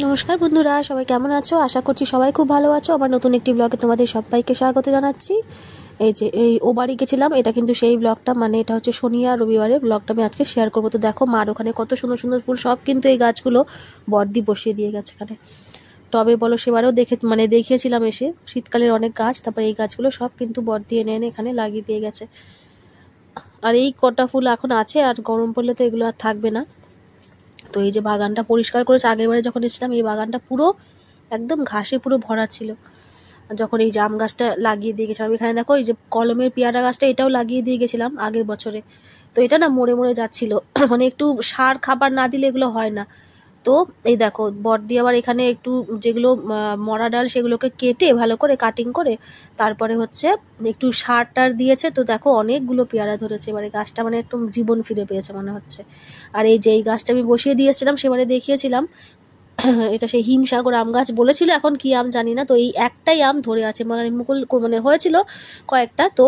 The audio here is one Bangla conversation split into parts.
নমস্কার বন্ধুরা, সবাই কেমন আছো? আশা করছি সবাই খুব ভালো আছো। আমার নতুন একটি ব্লগে তোমাদের সবাইকে স্বাগত জানাচ্ছি। এই ও বাড়ি গেছিলাম, এটা কিন্তু সেই ব্লগটা, মানে এটা হচ্ছে শনি আর রবিবারের ব্লগটা আমি আজকে শেয়ার করবো। তো দেখো মার ওখানে কত সুন্দর সুন্দর ফুল, সব কিন্তু এই গাছগুলো বর্দি বসিয়ে দিয়ে গেছে এখানে টবে। বলো, সেবারেও দেখিয়েছিলাম এসে শীতকালের অনেক গাছ, তারপর এই গাছগুলো সব কিন্তু বর্দি এনে এনে এখানে লাগিয়ে দিয়ে গেছে। আর এই কটা ফুল এখন আছে, আর গরম পড়লে তো এগুলো আর থাকবে না। তো এই যে বাগানটা পরিষ্কার করেছে, আগের বারে যখন এসেছিলাম এই বাগানটা পুরো একদম ঘাসে পুরো ভরা ছিল। যখন এই জাম গাছটা লাগিয়ে দিয়ে গেছিলাম, এখানে দেখো এই যে কলমের পেয়ারা গাছটা, এটাও লাগিয়ে দিয়ে গেছিলাম আগের বছরে। তো এটা না মরে মরে যাচ্ছিল মানে একটু সার খাবার না দিলে এগুলো হয় না। তো এই দেখো বর্দি আবার এখানে একটু যেগুলো মরা ডাল সেগুলোকে কেটে ভালো করে কাটিং করে তারপরে হচ্ছে একটু সার টার দিয়েছে। তো দেখো অনেকগুলো পেয়ারা ধরেছে, এবারে গাছটা মানে একটু জীবন ফিরে পেয়েছে মনে হচ্ছে। আর এই যে এই গাছটা আমি বসিয়ে দিয়েছিলাম, সেবারে দেখিয়েছিলাম, এটা সেই হিমসাগর আম গাছ বলেছিল, এখন কি আম জানি না। তো এই একটাই আম ধরে আছে, মানে মুকুল মানে হয়েছিল কয়েকটা, তো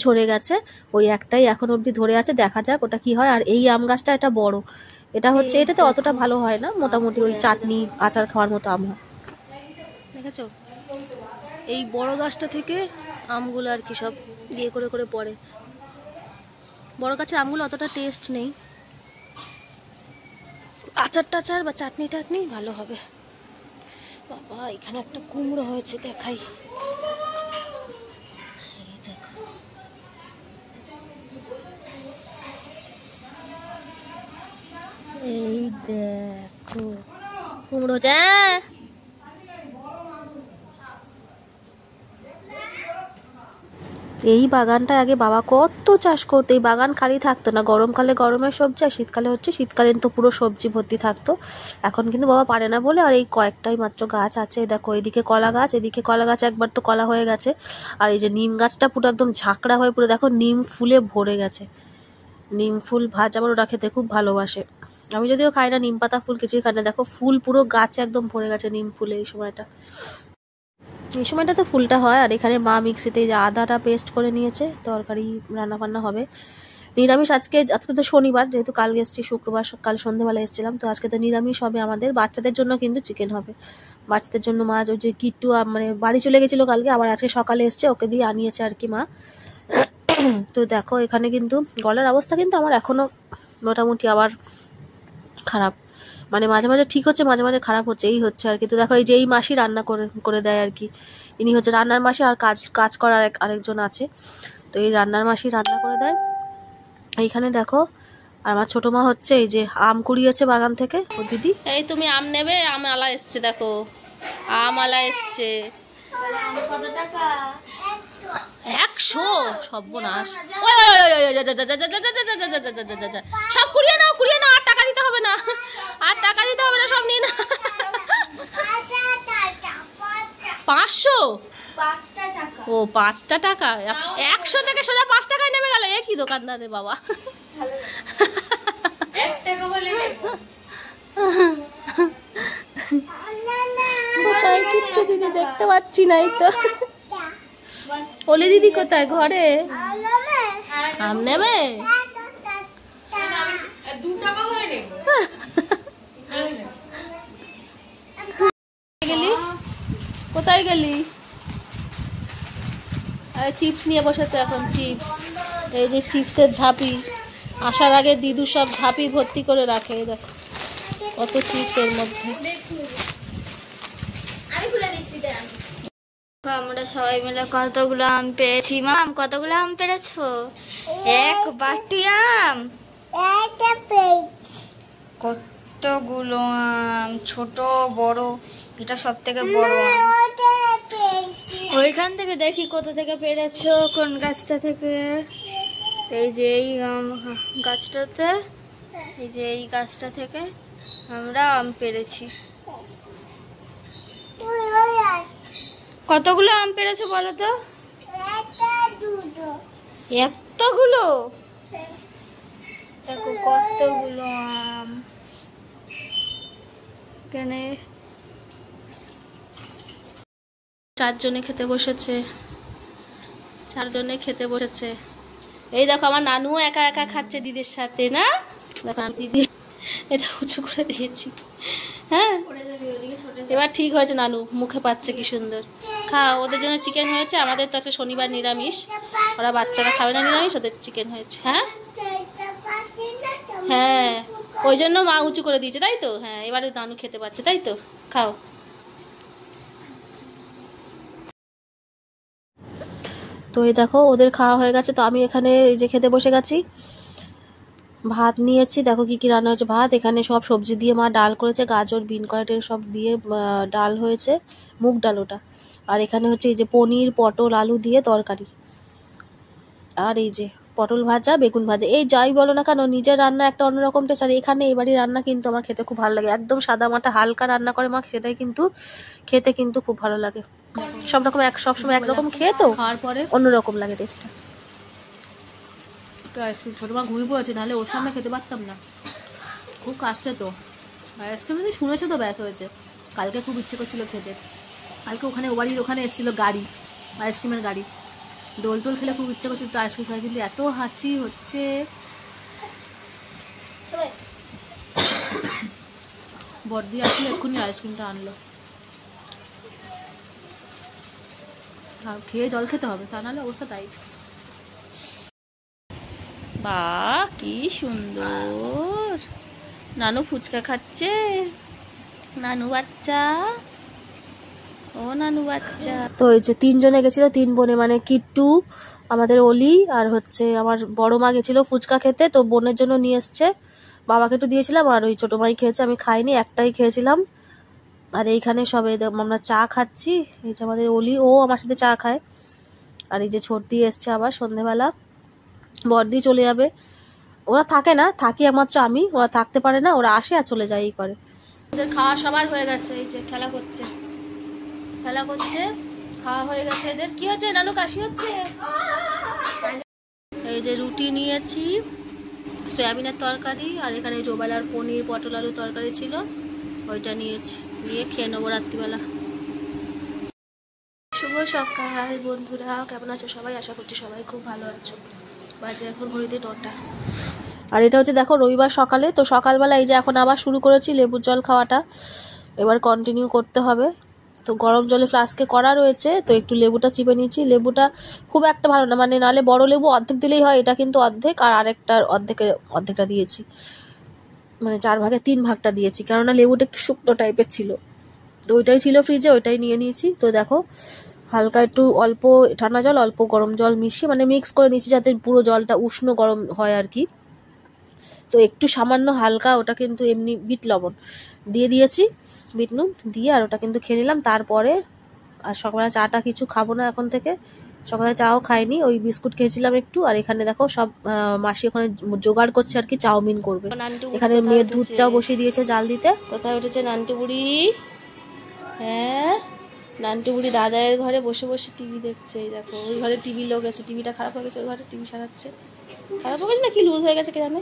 ঝরে গেছে। ওই একটাই এখন অবধি ধরে আছে, দেখা যাক ওটা কি হয়। আর এই আম গাছটা এটা বড়, এটা হচ্ছে এটাতে অতটা ভালো হয় না, মোটামুটি ওই চাটনি আচার খাওয়ার মতো আম হয়। দেখেছো এই বড় গাছটা থেকে আমগুলো আর কি সব দিয়ে করে করে পড়ে। বড় গাছের আমগুলো অতটা টেস্ট নেই, আচার টাচার বা চাটনি টাটনি ভালো হবে। বাবা এখানে একটা কুমড়ো হয়েছে, দেখাই। এই দেখো কুমড়ো যা, এই বাগানটা আগে বাবা কত চাষ করতো। এই বাগান খালি থাকতো না, গরমকালে গরমের সবজি আর শীতকালে হচ্ছে শীতকালীন, তো পুরো সবজি ভর্তি থাকতো। এখন কিন্তু বাবা পারে না বলে আর এই কয়েকটাই মাত্র গাছ আছে। দেখো এদিকে কলা গাছ, এদিকে কলা গাছ একবার তো কলা হয়ে গেছে। আর এই যে নিম গাছটা পুরো একদম ঝাঁকড়া হয়ে পুরো দেখো নিম ফুলে ভরে গেছে। নিম ফুল ভাজ আমার ওরা খেতে খুব ভালোবাসে, আমি যদিও খাই না, নিম পাতা ফুল কিছুই খাই না। দেখো ফুল পুরো গাছে একদম ভরে গেছে নিম ফুলে। এই সময়টাতে ফুলটা হয়। আর এখানে মা মিক্সিতে যে আদাটা পেস্ট করে নিয়েছে, তরকারি রান্না বান্না হবে। নিরামিষ আজকে তো শনিবার, যেহেতু কাল এসছি শুক্রবার, কাল সন্ধ্যেবেলা এসেছিলাম, তো আজকে তো নিরামিষ হবে আমাদের। বাচ্চাদের জন্য কিন্তু চিকেন হবে, বাচ্চাদের জন্য মা ওই যে কিট্টু মানে বাড়ি চলে গেছিলো কালকে, আবার আজকে সকালে এসছে, ওকে দিয়ে আনিয়েছে আর কি মা। তো দেখো এখানে কিন্তু গলার অবস্থা কিন্তু আমার এখনো মোটামুটি আবার খারাপ, মানে মাঝে মাঝে ঠিক হচ্ছে, মাঝে মাঝে খারাপ হচ্ছে, এই হচ্ছে আর কি। তো দেখো এই যে এই মাসি রান্না করে দেয় আর কি, ইনি হচ্ছে রান্নার মাসি, আর কাজ করার আরেকজন আছে। তো এই রান্নার মাসি রান্না করে দেয়। এইখানে দেখো আর আমার ছোট মা হচ্ছে এই যে আম কুড়িয়েছে বাগান থেকে ও দিদি। এই তুমি আম নেবে? আম আলা এসছে, দেখো আম আলা এসছে। কত টাকা? 100। সর্বনাশ, সব কুড়িয়ে নাও, আর টাকা দিতে হবে না, সব নিয়ে না। 500? ও 5টা টাকা, 100 থেকে সোজা 5 টাকায় নেমে গেল। কি দোকানদার রে বাবা। কোথায় কিচ্ছু দিদি দেখতে পাচ্ছি নাই তো। ওলে দিদি কোথায়? ঘরে। আম নেবে? কোথায় গেলি? চিপস নিয়ে বসেছে এখন, চিপস। এই যে চিপসের ঝাঁপি, আসার আগে দিদু সব ঝাঁপি ভর্তি করে রাখে। দেখো কত চিপস এর মধ্যে। আমরা সবাই মিলে কতগুলো আম পেরেছি। মাম কতগুলো আম পেরেছো? এক বাটি আম। কতগুলো আম, ছোট বড়, এটা সব থেকে বড় আম। ওইখান থেকে দেখি কত থেকে পেরেছো, কোন গাছটা থেকে। এই যে এই গাছটাতে, এই যে এই গাছটা থেকে আমরা আম পেরেছি। কতগুলো আম পেরেছো বলো তো? এতগুলো? দেখো কতগুলো আম। কেন 4 জনে খেতে বসেছে, 4 জনে খেতে বসেছে। এই দেখো আমার নানুও একা একা খাচ্ছে দিদির সাথে, না দেখো আমি দিদি এটা উঁচু করে দিয়েছি। হ্যাঁ এবার ঠিক হয়েছে, নানু মুখে পাচ্ছে কি সুন্দর। খাও, ওদের জন্য চিকেন হয়েছে, আমাদের তো আছে শনিবার নিরামিষ, ওরা বাচ্চারা খাবে না নিরামিষ, ওদের চিকেন হয়েছে। হ্যাঁ হ্যাঁ, ওই জন্য মা উঁচু করে দিয়েছে, তাই তো? হ্যাঁ, এবারে নানু খেতে পাচ্ছে, তাই তো? খাও। তো এই দেখো ওদের খাওয়া হয়ে গেছে, তো আমি এখানে এই যে খেতে বসে গেছি। ভাত নিয়েছি, দেখো কি কি রান্না হয়েছে। ভাত, এখানে সব সবজি দিয়ে মা ডাল করেছে, গাজর বিন কড়াইটের সব দিয়ে ডাল হয়েছে, মুগ ডাল ওটা। আর এখানে হচ্ছে এই যে পনির পটল আলু দিয়ে তরকারি, আর এই যে পটল ভাজা বেগুন ভাজা। এই যাই বলো না কেন, নিজের রান্না একটা অন্যরকম টেস্ট। আর এখানে এই বাড়ির রান্না কিন্তু আমার খেতে খুব ভালো লাগে, একদম সাদা মাটা হালকা রান্না করে মা, সেটাই কিন্তু খেতে কিন্তু খুব ভালো লাগে। সব রকম সবসময় একরকম খেয়ে তো খাওয়ার পরে অন্যরকম লাগে টেস্টটা। আইসক্রিম ছোটো মা ঘুমিয়ে পড়েছে, নাহলে ওর সামনে খেতে পারতাম না, খুব কাজটা তো। আইসক্রিম যদি শুনেছো তো ব্যাস হয়েছে। কালকে খুব ইচ্ছে করছিল খেতে, কালকে ওখানে ও বাড়ির ওখানে এসেছিলো গাড়ি, আইসক্রিমের গাড়ি, দোল টোল খেলে খুব ইচ্ছে করছিল আইসক্রিম খাই, কিন্তু এত হাঁচি হচ্ছে। বড়দি আসলে এক্ষুনি আইসক্রিমটা আনলো, খেয়ে জল খেতে হবে, তা নাহলে অবস্থা তাই। বাহ কি সুন্দর, নানু ফুচকা খাচ্ছে, নানু বাচ্চা, ও নানু বাচ্চা। তো এই যে তিনজনে গেছিল, তিন বোনে, মানে কিট্টু, আমাদের অলি, আর হচ্ছে আমার বড় মা গেছিল ফুচকা খেতে, তো বোনের জন্য নিয়ে এসছে, বাবাকে একটু দিয়েছিলাম, আর ওই ছোটো মাই খেয়েছে, আমি খাইনি, একটাই খেয়েছিলাম। আর এইখানে সবে আমরা চা খাচ্ছি, এই যে আমাদের অলি, ও আমার সাথে চা খায়। আর এই যে ছোটদি এসছে আবার সন্ধেবেলা, বড়দি চলে যাবে, ওরা থাকে না, থাকি একমাত্র আমি, ওরা থাকতে পারে না, ওরা আসে আর চলে যায়, এই করে। ওদের খাওয়া সবার হয়ে গেছে, এই যে খেলা করছে, খেলা করছে, খাওয়া হয়ে গেছে এদের। কি হচ্ছে নানু, কাশি হচ্ছে? এই যে রুটি নিয়েছি, সয়াবিনের তরকারি, আর এখানে জোবালার পনির পটল আলু তরকারি ছিল, ওইটা নিয়েছি, নিয়ে খেয়ে নেবো রাত্রিবেলা। শুভ সকাল বন্ধুরা, কেমন আছো সবাই? আশা করছি সবাই খুব ভালো আছো। বাজে এখন ঘড়িতে 9টা। আর এটা হচ্ছে দেখো রবিবার সকালে, তো সকালবেলা এই যে এখন আবার শুরু করেছি লেবুর জল খাওয়াটা, এবার কন্টিনিউ করতে হবে। তো গরম জলে ফ্লাস্কে করা রয়েছে, তো একটু লেবুটা চিপে নিয়েছি। লেবুটা খুব একটা ভালো না, মানে নালে বড় লেবু অর্ধেক দিলেই হয়, এটা কিন্তু অর্ধেক, আর আরেকটার অর্ধেকটা দিয়েছি, মানে 4 ভাগে 3 ভাগটা দিয়েছি, কেননা লেবুটা একটু শুকনো টাইপের ছিল, তো ওইটাই ছিল ফ্রিজে, ওইটাই নিয়ে নিয়েছি। তো দেখো হালকা একটু অল্প ঠান্ডা জল অল্প গরম জল মিশিয়ে মানে মিক্স করে নিয়েছি, যাতে পুরো জলটা উষ্ণ গরম হয় আর কি। তো একটু সামান্য হালকা ওটা কিন্তু এমনি বিট লবণ দিয়ে দিয়েছি, বিট নুন দিয়ে, আর ওটা কিন্তু খেয়ে নিলাম। তারপরে আর সকালে চাটা কিছু খাবো না এখন থেকে, সকালে চাও খাইনি, ওই বিস্কুট খেয়েছিলাম একটু। আর এখানে দেখো সব মাসি ওখানে জোগাড় করছে আর কি, চাউমিন করবে। এখানে মেয়ের দুধটাও বসিয়ে দিয়েছে জাল দিতে। কোথায় উঠেছে নান্টু বুড়ি? হ্যাঁ, নান্টু বুড়ি দাদায়ের ঘরে বসে বসে টিভি দেখছে। এই দেখো ওই ঘরে টিভি লোক এসে, টিভিটা খারাপ হয়ে গেছে, ওই ঘরে টিভি সারাচ্ছে, খারাপ হয়ে গেছে না কি লুজ হয়ে গেছে কে জানে,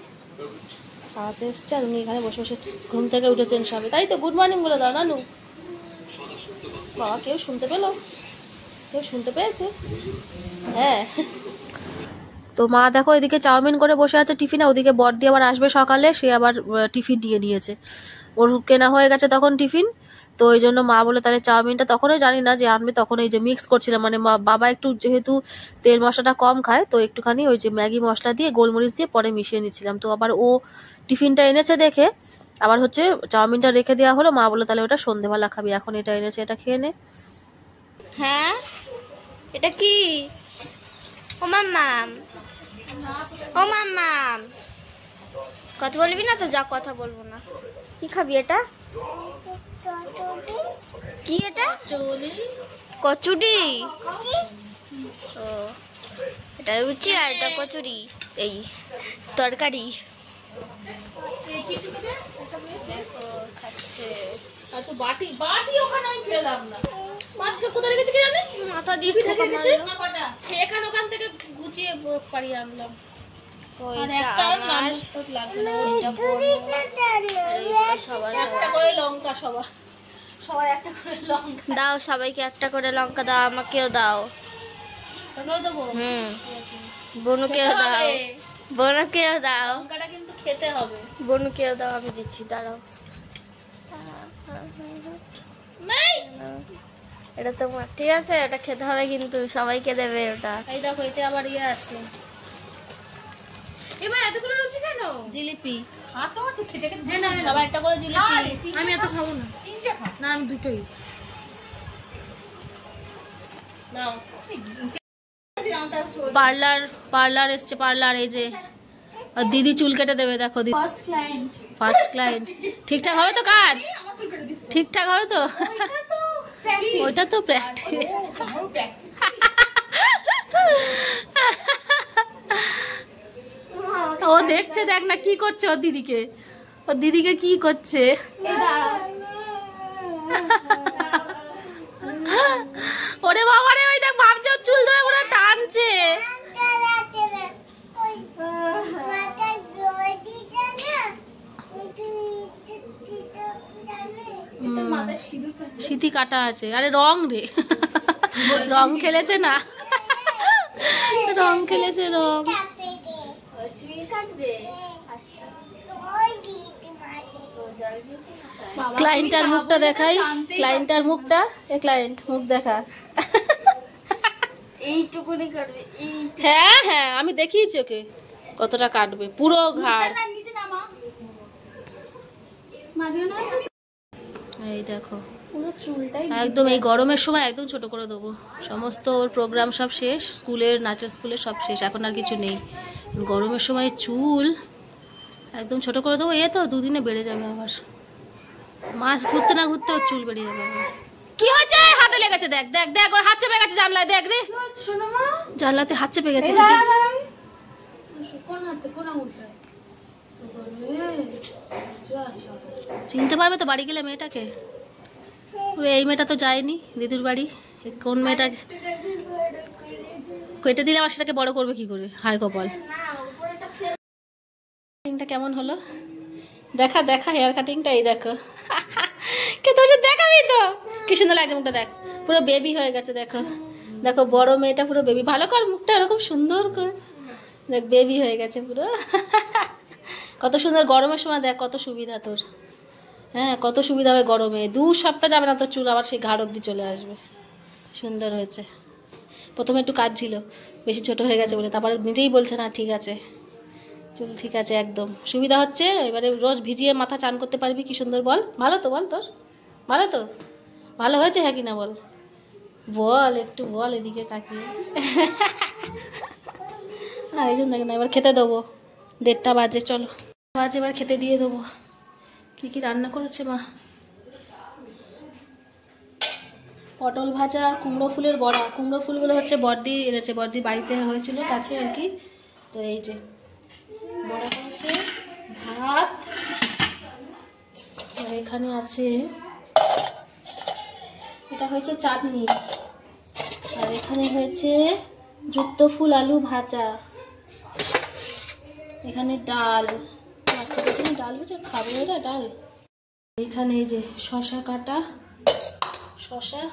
সারাতে এসছে, আর উনি এখানে বসে বসে ঘুম থেকে উঠেছেন সবে, তাই তো? গুড মর্নিং বলে দাও নানু। বাবা কেউ শুনতে পেলো? কেউ শুনতে পেয়েছে? হ্যাঁ। তো মা দেখো এদিকে চাউমিন করে বসে আছে টিফিনে, ওদিকে বড়দি আবার আসবে সকালে, সে আবার টিফিন দিয়ে নিয়েছে, ওর কেনা হয়ে গেছে তখন টিফিন। তো ওই জন্য মা বলে তাহলে চাউমিনটা, তখনই জানি না যে আনবে, তখন এই যে মিক্স করছিলাম, মানে বাবা একটু যেহেতু তেল মশলাটা কম খায়, তো একটুখানি ওই যে ম্যাগি মশলা দিয়ে গোলমরিচ দিয়ে পরে মিশিয়ে নিচ্ছিলাম। তো আবার ও টিফিনটা এনেছে দেখে আবার হচ্ছে চাউমিনটা রেখে দেওয়া হলো, মা বলে তাহলে ওটা সন্ধেবেলা খাবি, এখন এটা এনেছে, এটা খেয়ে নে। হ্যাঁ, এটা কি? ও মাম্মাম, ও মাম্মাম, কথা বলবি না তো? যা, কথা বলবো না। কি খাবি এটা? কি এটা? কচুরি। ও, এটা রুচি আর এটা কচুরি, এই তরকারি। খাচ্ছে। আর তো বাটি বাটি ওখানে আমি পেলাম না, মাছ কোথায় রেখেছে কি জানে, মাথা দিয়ে ঢেকে রেখেছে, সে এখানে ওখান থেকে গুছিয়ে পারিয়ে আনলাম। আর একটা তো লাগবে না, একটা করে লঙ্কা, সবাই একটা করে লঙ্কা দাও, সবাইকে একটা করে লঙ্কা দাও, আমাকেও দাও। তোকেও দেবো? বনুকেও দাও, বনুকেও দাও, লঙ্কাটা কিন্তু খেতে হবে। বনুকেও দাও, আমি দিচ্ছি, দাঁড়াও। এটা তোমার, ঠিক আছে? এটা খেতে হবে কিন্তু সবাইকে দেবে ওটা। এই দেখো এতে আবার ইয়ে আছে, এবার এতগুলো রুচি কেন? জিলিপি। তো খেতে খেতে না আবার একটা করে জিলিপি। আমি এত খাবো না, 3টে খাও না আমি দুটোই নাও। পার্লার এসছে, পার্লার। এই যে আর দিদি চুল কেটে দেবে, দেখো দিদি ফার্স্ট ক্লায়েন্ট। ঠিকঠাক হবে তো কাজ? ঠিকঠাক হবে তো? ওইটা তো প্র্যাকটিস। ও দেখছে, দেখ না কি করছে ওর দিদিকে, ওর দিদিকে কি করছে। ওরে বাবা রে, ওই দেখ ভাবছে ওর চুল ধরে পুরো টানছে। সিঁথি কাটা আছে, আরে রং রে, রং খেলেছে না, রং খেলেছে, রং। ক্লায়েন্টার মুখটা দেখাই, ক্লায়েন্টার মুখটা, এ ক্লায়েন্ট মুখ দেখা। এইটুকুনি কাটবে, হ্যাঁ হ্যাঁ আমি দেখিয়েছি ওকে কতটা কাটবে, পুরো ঘাড়। নিচে নামা, মাঝখানে এই দেখো পুরো চুলটাই একদম এই গরমের সময় একদম ছোট করে দেবো। সমস্ত ওর প্রোগ্রাম সব শেষ, স্কুলের নাচের স্কুলের সব শেষ, এখন আর কিছু নেই। গরমের সময় চুল একদম ছোট করে দেবো। এ তো দুদিনে বেড়ে যাবে আবার, মাস ঘুরতে না ঘুরতে ওর চুল বেড়ে যাবে আবার। কি হয়েছে? হাতে লেগেছে, দেখ দেখ দেখ, ওর হাত চেপে গেছে জানলায়, দেখ রে শোনো মা, জানলাতে হাত চেপে গেছে। কোন হাতে কোন আঙুলটা? চিনতে পারবে তো বাড়ি গেলে মেয়েটাকে? এই মেয়েটা তো যায়নি দিদির বাড়ি, কোন মেয়েটা কেটে দিলে আবার সেটাকে বড় করবে কি করে? হায় কপাল। কাটিংটা কেমন হলো দেখা, দেখা হেয়ার কাটিংটা। এই দেখো কে তোর দেখাবি তো, কি সুন্দর লাগছে মুখটা, দেখ পুরো বেবি হয়ে গেছে। দেখো দেখো বড় মেয়েটা পুরো বেবি। ভালো কর মুখটা এরকম সুন্দর কর, দেখ বেবি হয়ে গেছে পুরো। কত সুন্দর গরমের সময়, দেখ কত সুবিধা তোর। হ্যাঁ কত সুবিধা হবে গরমে, 2 সপ্তাহ যাবে না তোর চুল আবার সেই ঘাড় অব্দি চলে আসবে। সুন্দর হয়েছে। প্রথমে একটু কাজ ছিল, বেশি ছোট হয়ে গেছে বলে, তারপর নিজেই বলছে না ঠিক আছে চুল ঠিক আছে, একদম সুবিধা হচ্ছে। এবারে রোজ ভিজিয়ে মাথা চান করতে পারবি, কি সুন্দর। বল ভালো তো, বল তোর ভালো তো, ভালো হয়েছে হ্যাঁ কি না বল, বল একটু বল এদিকে তাকিয়ে। আর এই জন্য না, এবার খেতে দেবো, 1:30 বাজে, চলো বাজে এবার খেতে দিয়ে দেবো। কি কি রান্না করেছে মা? পটল ভাজা আর কুমড়ো ফুলের বড়া। কুমড়ো ফুলগুলো হচ্ছে বড়দি এনেছে, বড়দি বাড়িতে হয়েছিল কাছে আর কি। তো এই যে বড়া করেছে, ভাত, আর এখানে আছে এটা হয়েছে চাটনি, আর এখানে হয়েছে যুক্ত ফুল আলু ভাজা, এখানে ডাল, বাচ্চাদের জন্য ডাল হয়েছে, খাবো এটা ডাল। এখানে এই যে শশা কাটা, শশা,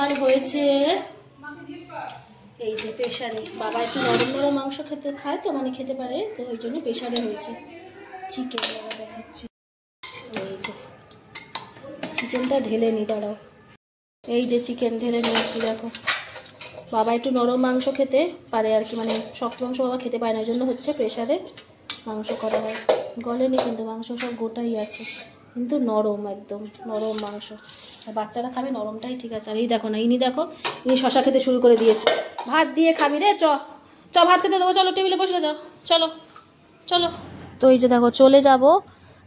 আর হয়েছে এই যে প্রেশারে। বাবা একটু নরম নরম মাংস খেতে খায় তো, মানে খেতে পারে তো, ওই জন্য প্রেশারে হয়েছে চিকেন। বাবা দেখাচ্ছি, এই যে চিকেনটা ঢেলে নি, দাঁড়াও। এই যে চিকেন ঢেলে নিয়েছি, দেখো। বাবা একটু নরম মাংস খেতে পারে আর কি, মানে শক্ত মাংস বাবা খেতে পারে না, ওই জন্য হচ্ছে প্রেশারে মাংস করা হয়। গলেনি কিন্তু মাংস সব গোটাই আছে, কিন্তু নরম, একদম নরম মাংস। আর বাচ্চারা খাবে নরমটাই ঠিক আছে। আর এই দেখো না, ইনি দেখো ইনি শশা খেতে শুরু করে দিয়েছে। ভাত দিয়ে খাবি রে, চ চ ভাত খেতে দেবো, চলো টেবিলে বসে যাও, চলো চলো। তো এই যে দেখো চলে যাব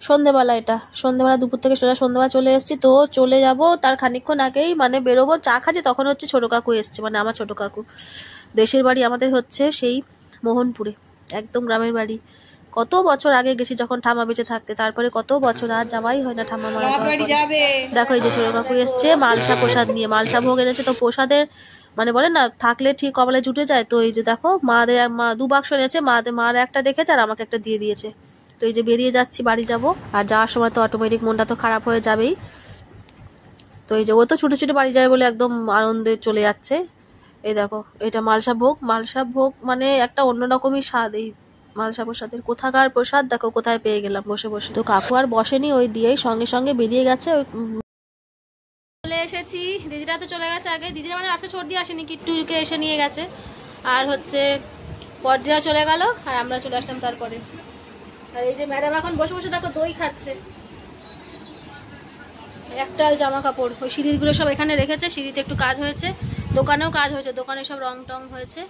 সন্ধেবেলা, এটা সন্ধেবেলা, দুপুর থেকে সোজা সন্ধেবেলা চলে এসেছি। তো চলে যাব তার খানিকক্ষণ আগেই, মানে বেরোবো চা খাচ্ছি, তখন হচ্ছে ছোটো কাকু এসছে, মানে আমার ছোটো কাকু। দেশের বাড়ি আমাদের হচ্ছে সেই মোহনপুরে, একদম গ্রামের বাড়ি। কত বছর আগে গেছি যখন ঠামা বেঁচে থাকতে, তারপরে কত বছর আর যাওয়াই হয় না ঠামা মারা যাওয়ার পরে। দেখো এই যে ছোটো কাকু এসছে মালসা প্রসাদ নিয়ে, মালসা ভোগ এনেছে। তো প্রসাদের মানে বলে না থাকলে ঠিক কপালে জুটে যায়। তো এই যে দেখো মাদের মা 2 বাক্স এনেছে, মার একটা রেখেছে আর আমাকে একটা দিয়ে দিয়েছে। তো এই যে বেরিয়ে যাচ্ছি, বাড়ি যাব। আর যাওয়ার সময় তো অটোমেটিক মনটা তো খারাপ হয়ে যাবেই। তো এই যে ও তো ছুটে ছুটে বাড়ি যায় বলে একদম আনন্দে চলে যাচ্ছে। এই দেখো এটা মালসা ভোগ, মালসা ভোগ মানে একটা অন্যরকমই স্বাদ। এই মালসা প্রসাদের কোথাকার প্রসাদ দেখো কোথায় পেয়ে গেলাম বসে বসে। তো কাকু আর বসেনি, ওই দিয়েই সঙ্গে সঙ্গে বেরিয়ে গেছে। ওই এসেছি, দিদিরা তো চলে গেছে আগে। দিদিরা মানে আজকে সর্দি আসেনি, কিট্টুকে এসে নিয়ে গেছে। আর হচ্ছে বড়দিরা চলে গেল আর আমরা চলে আসলাম তারপরে। আর এই যে ম্যাডাম এখন বসে বসে দেখো দই খাচ্ছে, একটাল জামা কাপড়। ওই সিঁড়িগুলো সব এখানে রেখেছে, সিঁড়িতে একটু কাজ হয়েছে, দোকানেও কাজ হয়েছে, দোকানে সব রং টং হয়েছে,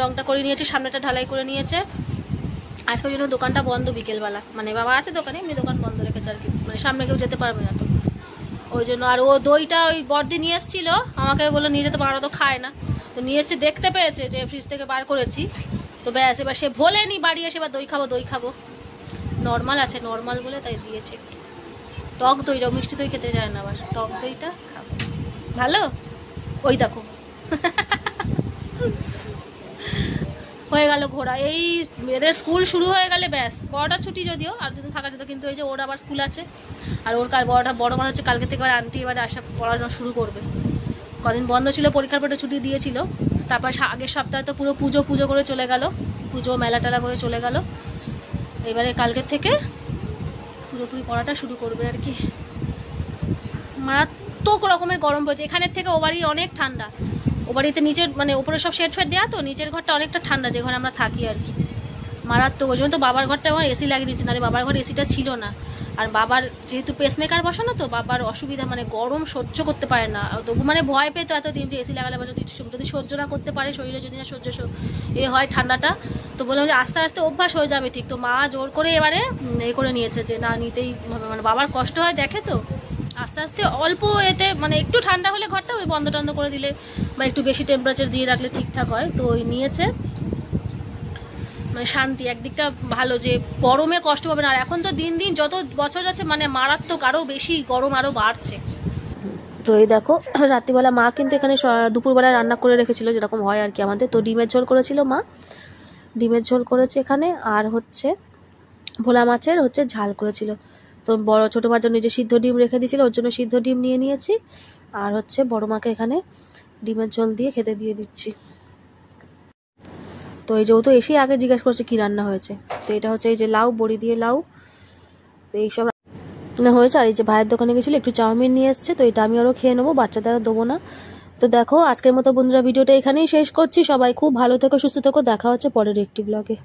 রংটা করে নিয়েছে, সামনেটা ঢালাই করে নিয়েছে। আজকের জন্য দোকানটা বন্ধ বিকেলবেলা, মানে বাবা আছে দোকানে, এমনি দোকান বন্ধ রেখেছে আর কি, মানে সামনে কেউ যেতে পারবে না তো ওই জন্য। আর ও দইটা ওই বড়দি নিয়ে এসেছিল, আমাকে বললো নিয়ে যেতে পারো, তো খায় না, তো নিয়ে এসছে, দেখতে পেয়েছে যে ফ্রিজ থেকে বার করেছি, তো ব্যাস এবার সে ভোলেনি বাড়ি এসে এবার দই খাবো দই খাবো। নর্মাল আছে, নর্মাল বলে তাই দিয়েছে। টক দইটা, মিষ্টি দই খেতে যায় না, আবার টক দইটা খাবো। ভালো, ওই দেখো হয়ে গেল ঘোরা। এই এদের স্কুল শুরু হয়ে গেলে ব্যাস, বড়টার ছুটি যদিও আর যদি থাকা যেত, কিন্তু এই যে ওর আবার স্কুল আছে। আর ওর বড় মানে হচ্ছে কালকে থেকে এবার আন্টি এবার আসা পড়ানো শুরু করবে। কদিন বন্ধ ছিল, পরীক্ষার পরে ছুটি দিয়েছিল, তারপর আগের সপ্তাহে তো পুরো পুজো করে চলে গেল, পুজো মেলা টেলা করে চলে গেল। এবারে কালকের থেকে পুরোপুরি পড়াটা শুরু করবে আর কি। মারাত্মক রকমের গরম পড়েছে, এখানের থেকে ও বাড়ি অনেক ঠান্ডা। ও বাড়িতে নিচের মানে ওপরে সব শেড ফেড দেওয়া, তো নিচের ঘরটা অনেকটা ঠান্ডা, যে ঘরে আমরা থাকি আর কি। মারাত্মক, ওই জন্য তো বাবার ঘরটা আমার এসি লাগিয়ে দিচ্ছে, নাহলে বাবার ঘরে এসিটা ছিল না। আর বাবার যেহেতু পেসমেকার বসানো, তো বাবার অসুবিধা, মানে গরম সহ্য করতে পারে না, তবু মানে ভয় পেতো এতদিন যে এসি লাগালে বা যদি সহ্য না করতে পারে শরীরে, যদি না সহ্য হয় ঠান্ডাটা, তো বললাম যে আস্তে আস্তে অভ্যাস হয়ে যাবে ঠিক। তো মা জোর করে এবারে করে নিয়েছে যে না নিতেই হবে, মানে বাবার কষ্ট হয় দেখে, তো আস্তে আস্তে অল্প এতে মানে একটু ঠান্ডা হলে ঘরটা ওই বন্ধ টন্ধ করে দিলে বা একটু বেশি টেম্পারেচার দিয়ে রাখলে ঠিকঠাক হয়। তো ওই নিয়েছে, মানে শান্তি একদিকটা ভালো, যে গরমে কষ্ট পাবে না। আর এখন তো দিন দিন যত বছর যাচ্ছে মানে মারাত্মক, আরও বেশি গরম আরও বাড়ছে। তো এই দেখো রাত্রিবেলা মা কিন্তু এখানে দুপুরবেলা রান্না করে রেখেছিল, যেরকম হয় আর কি আমাদের। তো ডিমের ঝোল করেছিল মা, ডিমের ঝোল করেছে এখানে, আর হচ্ছে ভোলা মাছের হচ্ছে ঝাল করেছিল। তো ছোটো মার জন্য যে সিদ্ধ ডিম রেখে দিয়েছিল, ওর জন্য সিদ্ধ ডিম নিয়ে নিয়েছি, আর হচ্ছে বড় মাকে এখানে ডিমের ঝোল দিয়ে খেতে দিয়ে দিচ্ছি। তো এই যে ও তো এসেই আগে জিজ্ঞেস করছে কী রান্না হয়েছে। তো এটা হচ্ছে এই যে লাউ, বড়ি দিয়ে লাউ, তো এইসব হয়েছে। আর এই যে ভাইয়ের দোকানে গেছিলো, একটু চাউমিন নিয়ে এসছে, তো এটা আমি আরও খেয়ে নেবো, বাচ্চাদের দেবো না। তো দেখো আজকের মতো বন্ধুরা ভিডিওটা এখানেই শেষ করছি। সবাই খুব ভালো থেকো, সুস্থ থেকো, দেখা হচ্ছে পরের একটি ব্লগে।